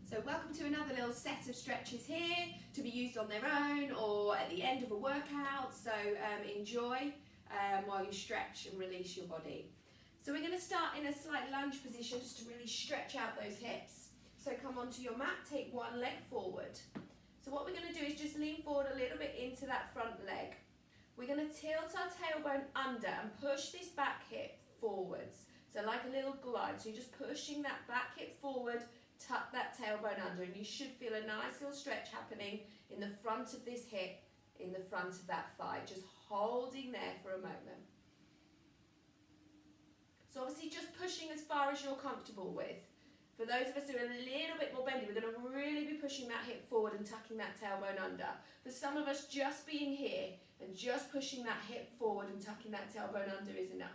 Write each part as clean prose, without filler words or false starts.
So welcome to another little set of stretches here to be used on their own or at the end of a workout. So enjoy while you stretch and release your body. So we're going to start in a slight lunge position just to really stretch out those hips. So come onto your mat, take one leg forward. So what we're going to do is just lean forward a little bit into that front leg. We're going to tilt our tailbone under and push this back hip forwards. So like a little glide. So you're just pushing that back hip forward, tuck that tailbone under, and you should feel a nice little stretch happening in the front of this hip, in the front of that thigh. Just holding there for a moment. So obviously just pushing as far as you're comfortable with. For those of us who are a little bit more bendy, we're going to really be pushing that hip forward and tucking that tailbone under. For some of us, just being here and just pushing that hip forward and tucking that tailbone under is enough.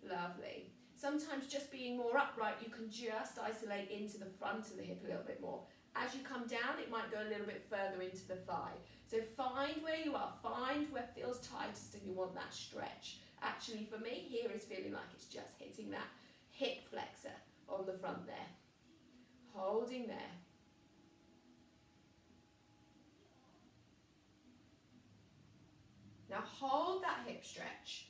Lovely. Sometimes just being more upright, you can just isolate into the front of the hip a little bit more. As you come down, it might go a little bit further into the thigh. So find where you are, find where it feels tightest and you want that stretch. Actually for me, here is feeling like it's just hitting that hip flexor on the front there. Holding there. Now hold that hip stretch.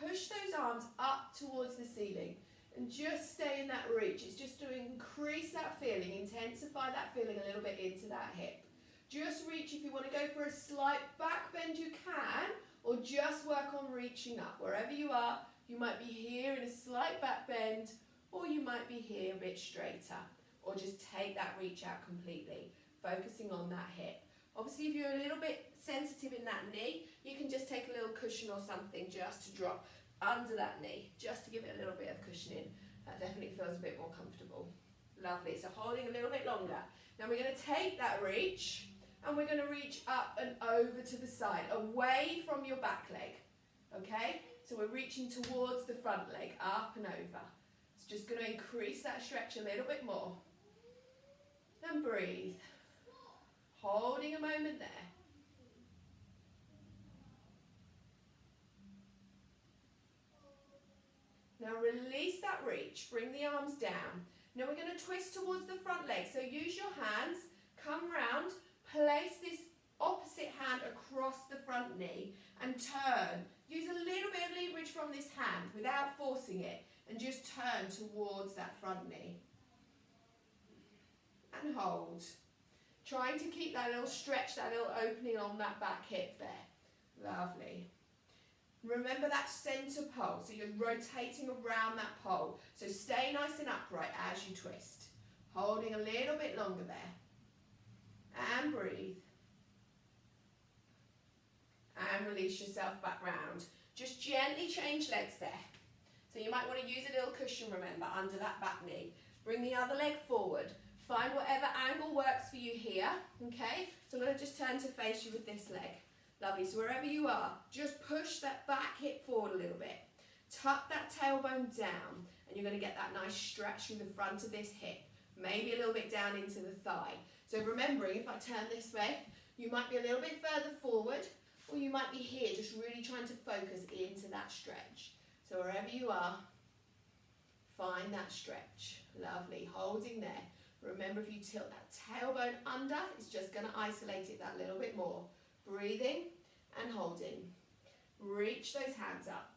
Push those arms up towards the ceiling and just stay in that reach. It's just to increase that feeling, intensify that feeling a little bit into that hip. Just reach. If you want to go for a slight back bend, you can, or just work on reaching up. Wherever you are, you might be here in a slight back bend, or you might be here a bit straighter, or just take that reach out completely, focusing on that hip. Obviously, if you're a little bit sensitive in that knee, you can just take a little cushion or something just to drop under that knee, just to give it a little bit of cushioning. That definitely feels a bit more comfortable. Lovely. So holding a little bit longer. Now we're going to take that reach and we're going to reach up and over to the side, away from your back leg. Okay? So we're reaching towards the front leg, up and over. It's just going to increase that stretch a little bit more. And breathe. Holding a moment there. Now release that reach, bring the arms down. Now we're going to twist towards the front leg. So use your hands, come round, place this opposite hand across the front knee and turn. Use a little bit of leverage from this hand without forcing it and just turn towards that front knee. And hold. Trying to keep that little stretch, that little opening on that back hip there. Lovely. Remember that center pole, so you're rotating around that pole. So stay nice and upright as you twist. Holding a little bit longer there. And breathe. And release yourself back round. Just gently change legs there. So you might want to use a little cushion, remember, under that back knee. Bring the other leg forward. Find whatever angle works for you here, okay? So I'm going to just turn to face you with this leg. Lovely, so wherever you are, just push that back hip forward a little bit. Tuck that tailbone down, and you're going to get that nice stretch through the front of this hip. Maybe a little bit down into the thigh. So remembering, if I turn this way, you might be a little bit further forward, or you might be here, just really trying to focus into that stretch. So wherever you are, find that stretch. Lovely, holding there. Remember, if you tilt that tailbone under, it's just going to isolate it that little bit more. Breathing and holding. Reach those hands up.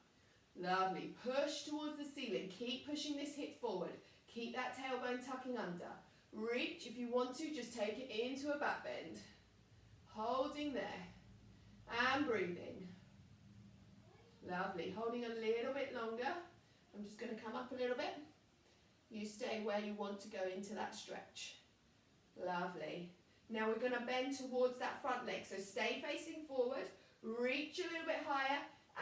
Lovely. Push towards the ceiling. Keep pushing this hip forward. Keep that tailbone tucking under. Reach. If you want to, just take it into a back bend. Holding there. And breathing. Lovely. Holding a little bit longer. I'm just going to come up a little bit. You stay where you want to go into that stretch. Lovely. Now we're going to bend towards that front leg. So stay facing forward, reach a little bit higher,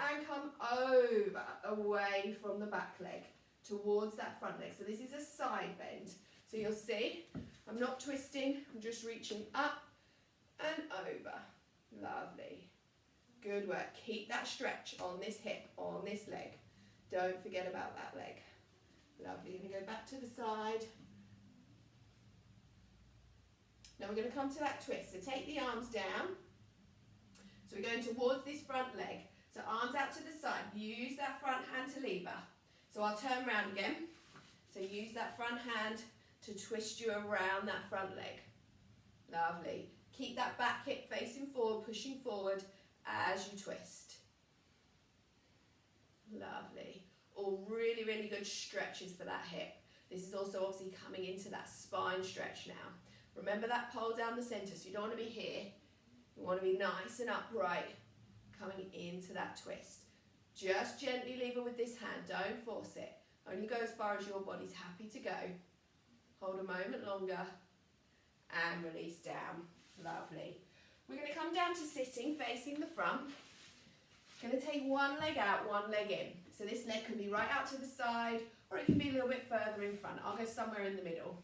and come over, away from the back leg, towards that front leg. So this is a side bend. So you'll see, I'm not twisting, I'm just reaching up and over. Lovely. Good work. Keep that stretch on this hip, on this leg. Don't forget about that leg. Lovely. Going to go back to the side. Now we're going to come to that twist. So take the arms down. So we're going towards this front leg. So arms out to the side. Use that front hand to lever. So I'll turn round again. So use that front hand to twist you around that front leg. Lovely. Keep that back hip facing forward, pushing forward as you twist. Lovely. All really, really good stretches for that hip. This is also obviously coming into that spine stretch now. Remember that pole down the center, so you don't want to be here. You want to be nice and upright, coming into that twist. Just gently leave it with this hand, don't force it. Only go as far as your body's happy to go. Hold a moment longer and release down. Lovely. We're going to come down to sitting, facing the front. Going to take one leg out, one leg in. So this leg can be right out to the side, or it can be a little bit further in front. I'll go somewhere in the middle.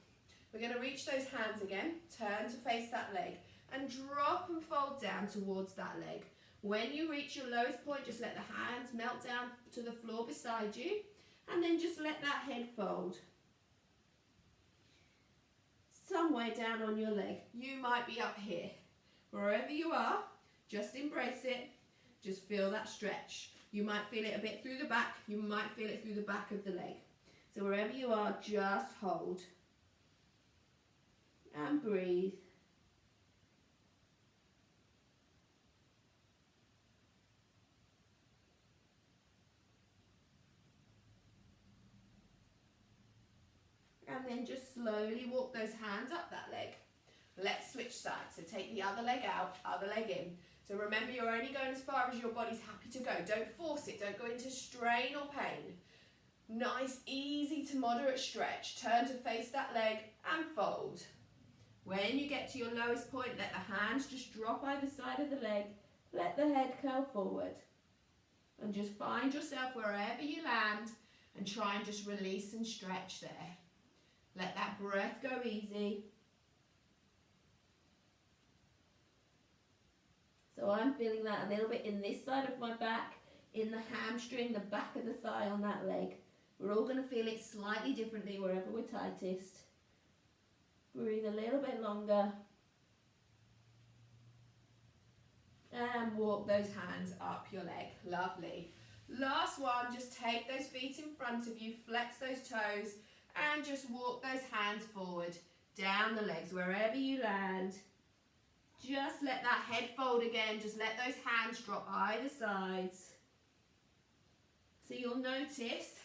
We're going to reach those hands again, turn to face that leg, and drop and fold down towards that leg. When you reach your lowest point, just let the hands melt down to the floor beside you, and then just let that head fold. Somewhere down on your leg. You might be up here. Wherever you are, just embrace it. Just feel that stretch. You might feel it a bit through the back. You might feel it through the back of the leg. So wherever you are, just hold. And breathe. And then just slowly walk those hands up that leg. Let's switch sides. So take the other leg out, other leg in. So remember, you're only going as far as your body's happy to go. Don't force it. Don't go into strain or pain. Nice, easy to moderate stretch. Turn to face that leg and fold. When you get to your lowest point, let the hands just drop either side of the leg. Let the head curl forward. And just find yourself wherever you land and try and just release and stretch there. Let that breath go easy. So I'm feeling that a little bit in this side of my back, in the hamstring, the back of the thigh on that leg. We're all going to feel it slightly differently wherever we're tightest. Breathe a little bit longer. And walk those hands up your leg. Lovely. Last one, just take those feet in front of you, flex those toes, and just walk those hands forward, down the legs, wherever you land. Just let that head fold again. Just let those hands drop either sides. So you'll notice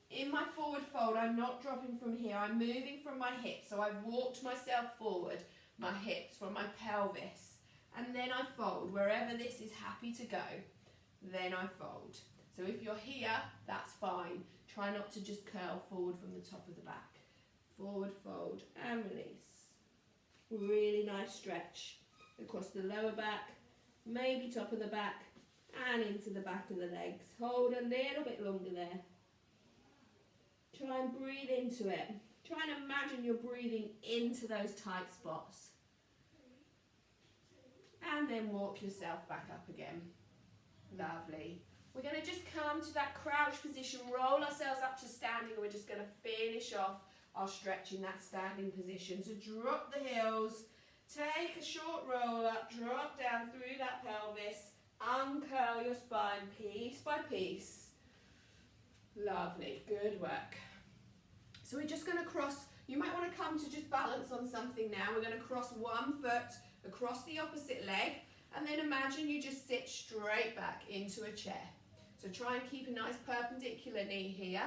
in my forward fold, I'm not dropping from here. I'm moving from my hips. So I've walked myself forward, my hips from my pelvis. And then I fold wherever this is happy to go. Then I fold. So if you're here, that's fine. Try not to just curl forward from the top of the back. Forward fold and release. Really nice stretch across the lower back, maybe top of the back, and into the back of the legs. Hold a little bit longer there. Try and breathe into it. Try and imagine you're breathing into those tight spots. And then walk yourself back up again. Lovely. We're going to just come to that crouch position, roll ourselves up to standing, and we're just going to finish off our stretch in that standing position. So drop the heels, take a short roll up, drop down through that pelvis, uncurl your spine piece by piece. Lovely, good work. So we're just going to cross, you might want to come to just balance on something now. We're going to cross one foot across the opposite leg, and then imagine you just sit straight back into a chair. So try and keep a nice perpendicular knee here,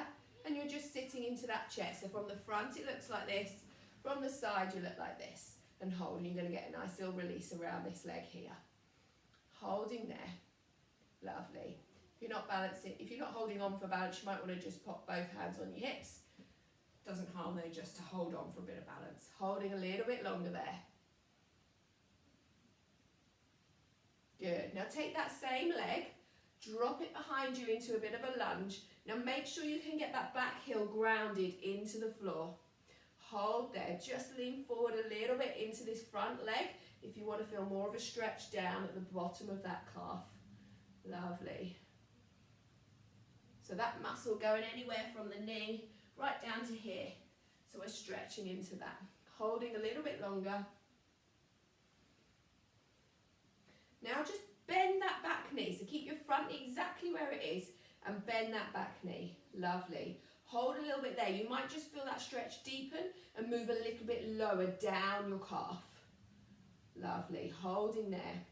and you're just sitting into that chair. So from the front it looks like this, from the side you look like this, and hold, and you're going to get a nice little release around this leg here. Holding there. Lovely. If you're not balancing, if you're not holding on for balance, you might want to just pop both hands on your hips. Doesn't harm though just to hold on for a bit of balance. Holding a little bit longer there. Good. Now take that same leg, drop it behind you into a bit of a lunge. Now make sure you can get that back heel grounded into the floor. Hold there. Just lean forward a little bit into this front leg if you want to feel more of a stretch down at the bottom of that calf. Lovely. So that muscle going anywhere from the knee right down to here. So we're stretching into that. Holding a little bit longer. Now just bend that back knee. So keep your front knee exactly where it is and bend that back knee. Lovely. Hold a little bit there. You might just feel that stretch deepen and move a little bit lower down your calf. Lovely, holding there.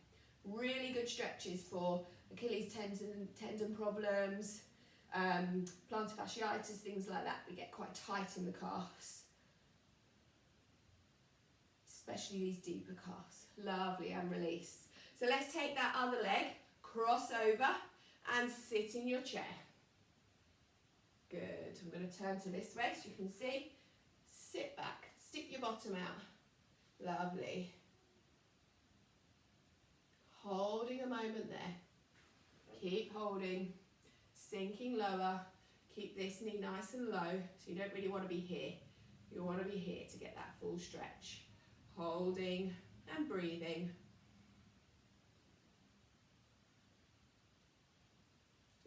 Really good stretches for Achilles tendon problems, plantar fasciitis, things like that. We get quite tight in the calves, especially these deeper calves. Lovely, and release. So let's take that other leg, cross over and sit in your chair. Good. I'm going to turn to this way so you can see. Sit back, stick your bottom out. Lovely. Holding a moment there. Keep holding, sinking lower. Keep this knee nice and low, so you don't really want to be here. You want to be here to get that full stretch. Holding and breathing.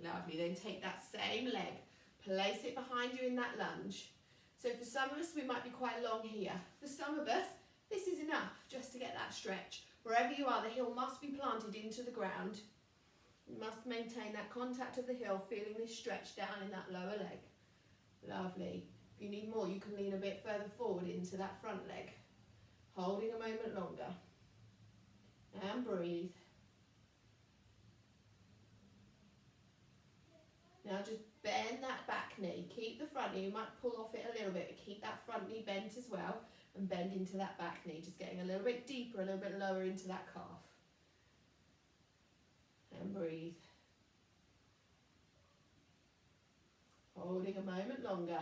Lovely, then take that same leg, place it behind you in that lunge. So for some of us, we might be quite long here. For some of us, this is enough just to get that stretch. Wherever you are, the heel must be planted into the ground. You must maintain that contact of the heel, feeling this stretch down in that lower leg. Lovely. If you need more, you can lean a bit further forward into that front leg. Holding a moment longer. And breathe. Now just bend that back knee. Keep the front knee. You might pull off it a little bit, but keep that front knee bent as well. And bend into that back knee. Just getting a little bit deeper, a little bit lower into that calf. And breathe. Holding a moment longer.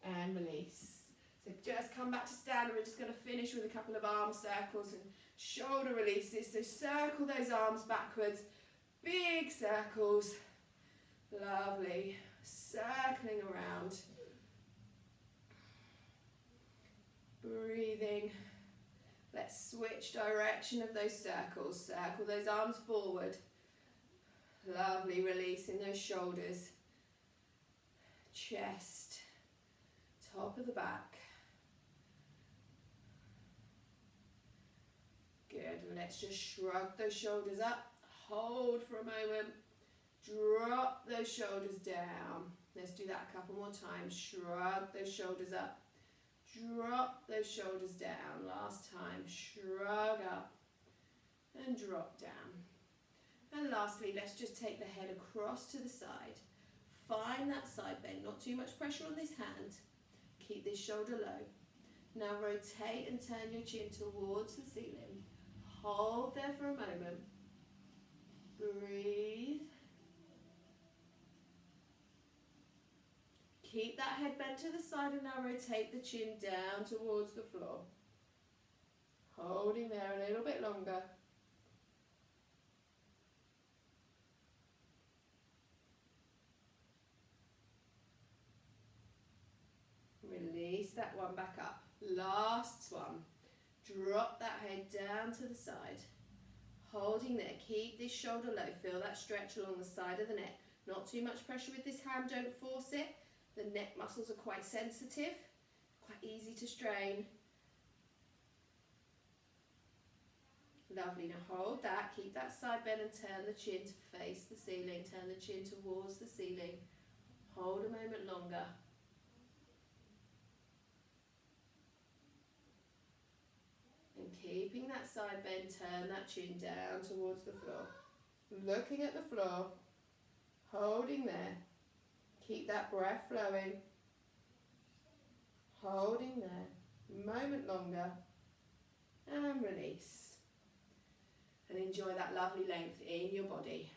And release. So just come back to stand, and we're just going to finish with a couple of arm circles and shoulder releases. So circle those arms backwards, big circles. Lovely. Circling around. Breathing. Let's switch direction of those circles. Circle those arms forward. Lovely, releasing those shoulders. Chest. Top of the back. Good, and let's just shrug those shoulders up. Hold for a moment. Drop those shoulders down. Let's do that a couple more times. Shrug those shoulders up. Drop those shoulders down. Last time. Shrug up and drop down. And lastly, let's just take the head across to the side. Find that side bend. Not too much pressure on this hand. Keep this shoulder low. Now rotate and turn your chin towards the ceiling. Hold there for a moment. Breathe. Keep that head bent to the side, and now rotate the chin down towards the floor. Holding there a little bit longer. Release that one back up. Last one. Drop that head down to the side. Holding there. Keep this shoulder low. Feel that stretch along the side of the neck. Not too much pressure with this hand. Don't force it. The neck muscles are quite sensitive. Quite easy to strain. Lovely. Now hold that. Keep that side bend and turn the chin to face the ceiling. Turn the chin towards the ceiling. Hold a moment longer. And keeping that side bend, turn that chin down towards the floor. Looking at the floor. Holding there. Keep that breath flowing. Holding there. Moment longer. And release. And enjoy that lovely length in your body.